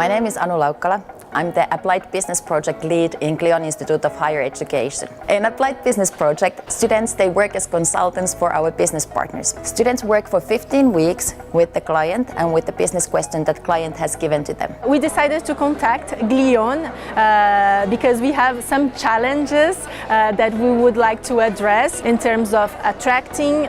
My name is Anu Laukkala. I'm the Applied Business Project Lead in Glion Institute of Higher Education. In Applied Business Project, students they work as consultants for our business partners. Students work for 15 weeks with the client and with the business question that client has given to them. We decided to contact Glion because we have some challenges that we would like to address in terms of attracting,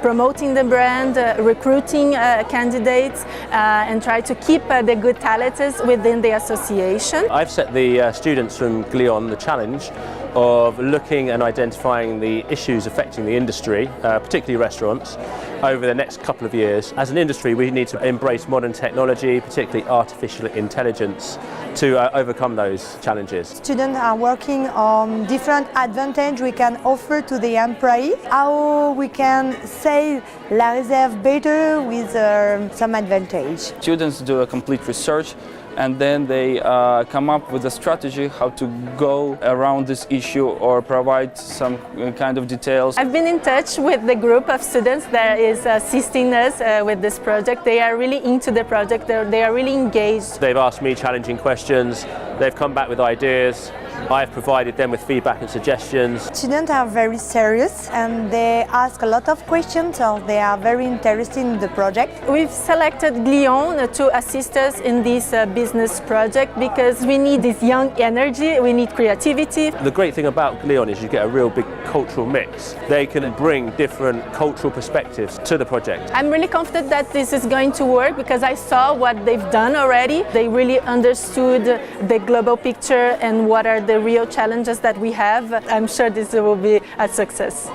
promoting the brand, recruiting candidates, and try to keep the good talents within the association. I've set the students from Glion the challenge of looking and identifying the issues affecting the industry, particularly restaurants, over the next couple of years. As an industry, we need to embrace modern technology, particularly artificial intelligence, to overcome those challenges. Students are working on different advantages we can offer to the employee, how we can sell La Réserve better with some advantage. Students do a complete research and then they come up with a strategy how to go around this issue or provide some kind of details. I've been in touch with the group of students that is assisting us with this project. They are really into the project, they are really engaged. They've asked me challenging questions, they've come back with ideas, I've provided them with feedback and suggestions. Students are very serious and they ask a lot of questions, so they are very interested in the project. We've selected Glion to assist us in this business project because we need this young energy, we need creativity. The great thing about Glion is you get a real big cultural mix. They can bring different cultural perspectives to the project. I'm really confident that this is going to work because I saw what they've done already. They really understood the global picture and what are the real challenges that we have. I'm sure this will be a success.